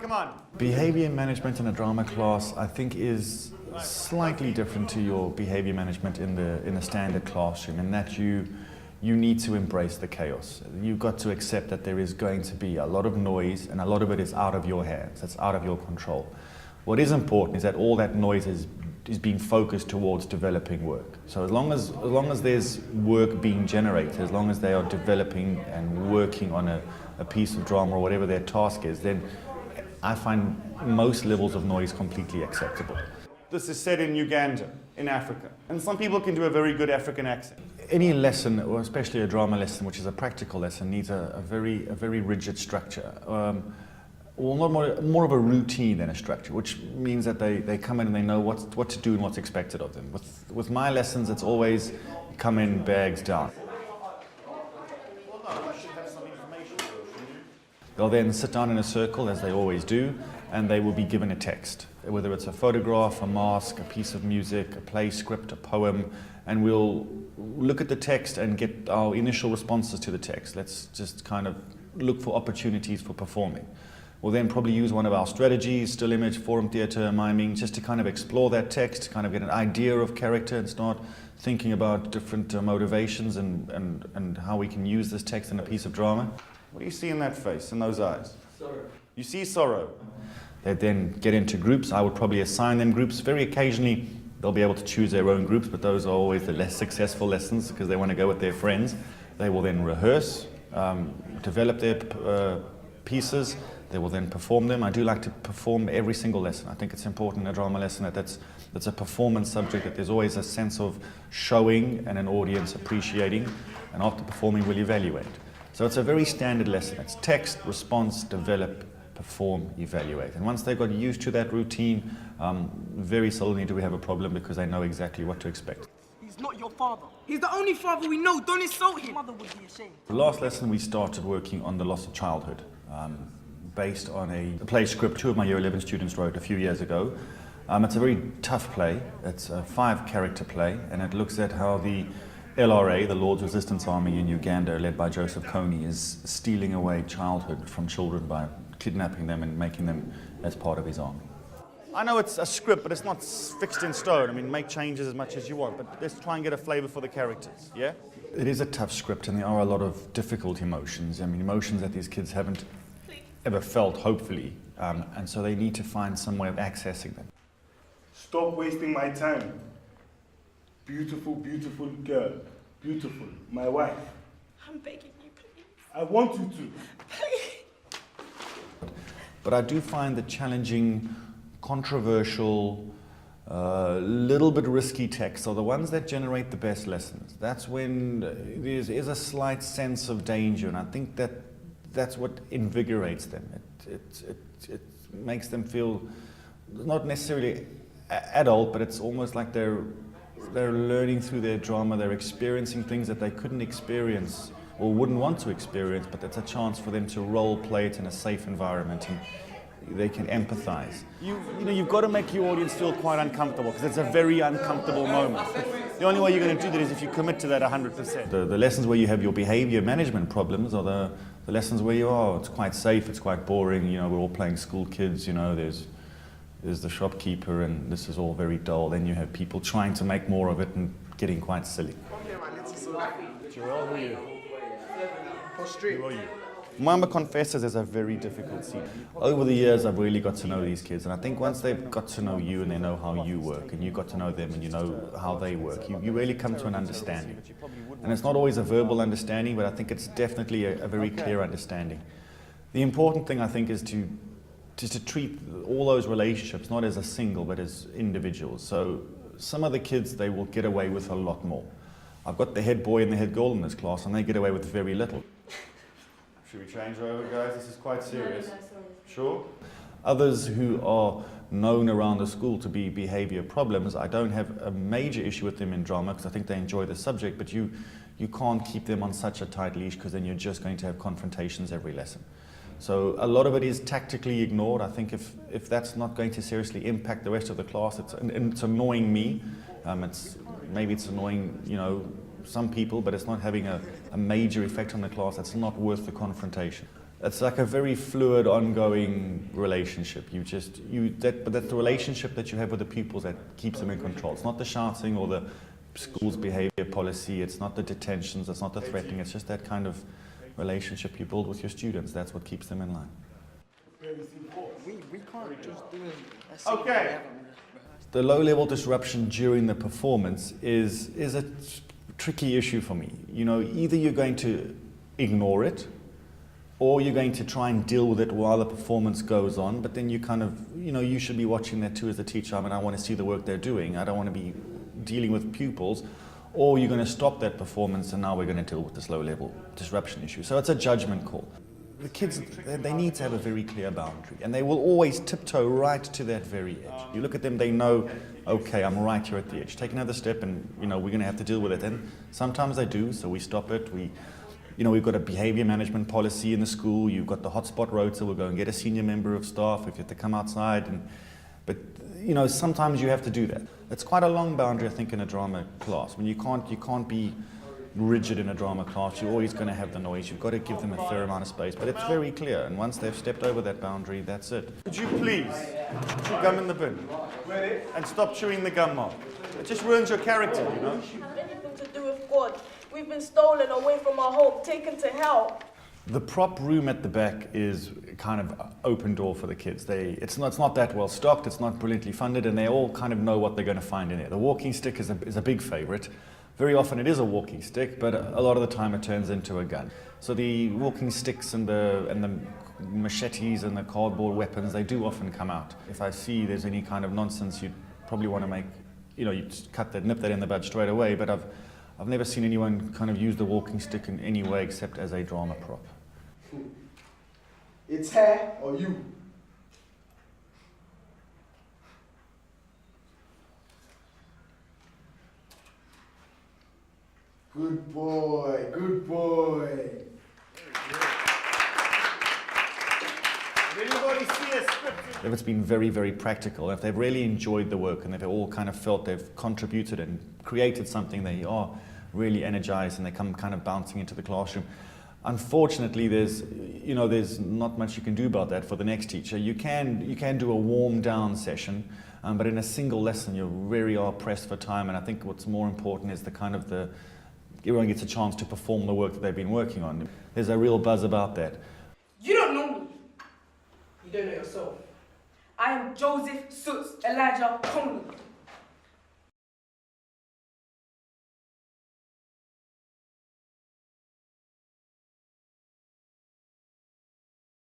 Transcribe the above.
Come on. Behavior management in a drama class, I think, is slightly different to your behavior management in a standard classroom, in that you need to embrace the chaos. You've got to accept that there is going to be a lot of noise, and a lot of it is out of your hands, it's out of your control. What is important is that all that noise is being focused towards developing work. So as long as there's work being generated, as long as they are developing and working on a piece of drama or whatever their task is, then I find most levels of noise completely acceptable. This is set in Uganda, in Africa, and some people can do a very good African accent. Any lesson, or especially a drama lesson, which is a practical lesson, needs a very rigid structure. Well, more of a routine than a structure, which means that they come in and they know what to do and what's expected of them. With my lessons, it's always come in, bags down. They'll then sit down in a circle, as they always do, and they will be given a text, whether it's a photograph, a mask, a piece of music, a play script, a poem, and we'll look at the text and get our initial responses to the text. Let's just kind of look for opportunities for performing. We'll then probably use one of our strategies, still image, forum theatre, miming, just to kind of explore that text, kind of get an idea of character and start thinking about different motivations and how we can use this text in a piece of drama. What do you see in that face, in those eyes? Sorrow. You see sorrow. They then get into groups. I would probably assign them groups. Very occasionally, they'll be able to choose their own groups, but those are always the less successful lessons because they want to go with their friends. They will then rehearse, develop their pieces. They will then perform them. I do like to perform every single lesson. I think it's important in a drama lesson that that's a performance subject, that there's always a sense of showing and an audience appreciating, and after performing we'll evaluate. So it's a very standard lesson. It's text, response, develop, perform, evaluate. And once they've got used to that routine, very seldomly do we have a problem because they know exactly what to expect. He's not your father. He's the only father we know. Don't insult him. Mother would be ashamed. The last lesson we started working on the loss of childhood, based on a play script 2 of my Year 11 students wrote a few years ago. It's a very tough play. It's a 5-character play, and it looks at how the LRA, the Lord's Resistance Army in Uganda, led by Joseph Kony, is stealing away childhood from children by kidnapping them and making them as part of his army. I know it's a script, but it's not fixed in stone. I mean, make changes as much as you want, but let's try and get a flavor for the characters, yeah? It is a tough script, and there are a lot of difficult emotions. I mean, emotions that these kids haven't ever felt, hopefully, and so they need to find some way of accessing them. Stop wasting my time. Beautiful, beautiful girl. Beautiful. My wife. I'm begging you, please. I want you to. Please. But I do find the challenging, controversial, little bit risky texts are the ones that generate the best lessons. That's when there is a slight sense of danger, and I think that's what invigorates them. It makes them feel not necessarily adult, but it's almost like they're learning through their drama. They're experiencing things that they couldn't experience or wouldn't want to experience, but it's a chance for them to role play it in a safe environment, and they can empathize. You've got to make your audience feel quite uncomfortable, because it's a very uncomfortable moment. The only way you're going to do that is if you commit to that 100%. The lessons where you have your behavior management problems are the lessons where it's quite safe, it's quite boring, we're all playing school kids, there's the shopkeeper, and this is all very dull. Then you have people trying to make more of it and getting quite silly. Joel, who are you? Who are you? Mama Confesses is a very difficult scene. Over the years, I've really got to know these kids, and I think once they've got to know you and they know how you work, and you got to know them and you know how they work, you really come to an understanding. And it's not always a verbal understanding, but I think it's definitely a very clear understanding. The important thing, I think, is to treat all those relationships not as a single, but as individuals. So some of the kids, they will get away with a lot more. I've got the head boy and the head girl in this class, and they get away with very little. Should we change over, guys? This is quite serious. No, sorry. Sure? Others who are known around the school to be behavior problems, I don't have a major issue with them in drama because I think they enjoy the subject, but you can't keep them on such a tight leash, because then you're just going to have confrontations every lesson. So a lot of it is tactically ignored. I think if that's not going to seriously impact the rest of the class, it's annoying me. Maybe it's annoying, some people, but it's not having a major effect on the class. That's not worth the confrontation. It's like a very fluid, ongoing relationship. But that's the relationship that you have with the pupils that keeps them in control. It's not the shouting or the school's behavior policy. It's not the detentions. It's not the threatening. It's just that kind of relationship you build with your students. That's what keeps them in line. We can't just do it. Okay. The low-level disruption during the performance is a tricky issue for me. You know, either you're going to ignore it, or you're going to try and deal with it while the performance goes on, but then you kind of, you know, you should be watching that too as a teacher. I mean, I want to see the work they're doing. I don't want to be dealing with pupils, or you're going to stop that performance and now we're going to deal with this low-level disruption issue. So it's a judgment call. The kids, they need to have a very clear boundary, and they will always tiptoe right to that very edge. You look at them, they know, okay, I'm right here at the edge. Take another step and, you know, we're going to have to deal with it. And sometimes they do, so we stop it. We've got a behavior management policy in the school. You've got the hotspot rota. We'll go and get a senior member of staff if you have to come outside. But you know, sometimes you have to do that. It's quite a long boundary, I think, in a drama class. When you can't be rigid in a drama class. You're always going to have the noise. You've got to give them a fair amount of space. But it's very clear. And once they've stepped over that boundary, that's it. Could you please chew gum in the bin and stop chewing the gum, Mark? It just ruins your character, you know. Anything to do with God. We've been stolen away from our home, taken to hell. The prop room at the back is kind of open door for the kids. It's not that well stocked, it's not brilliantly funded, and they all kind of know what they're going to find in there. The walking stick is a big favorite. Very often it is a walking stick, but a lot of the time it turns into a gun. So the walking sticks and the machetes and the cardboard weapons, they do often come out. If I see there's any kind of nonsense, you'd probably want to make, you nip that in the bud straight away, but I've never seen anyone kind of use the walking stick in any way except as a drama prop. It's her or you. Good boy, good boy. Did anybody see a script? If it's been very, very practical, if they've really enjoyed the work and they've all kind of felt they've contributed and created something, they are really energized and they come kind of bouncing into the classroom. Unfortunately, there's not much you can do about that for the next teacher. You can do a warm down session, but in a single lesson you really are pressed for time, and I think what's more important is everyone gets a chance to perform the work that they've been working on. There's a real buzz about that. You don't know me. You don't know yourself. I am Joseph Suits Elijah Conley.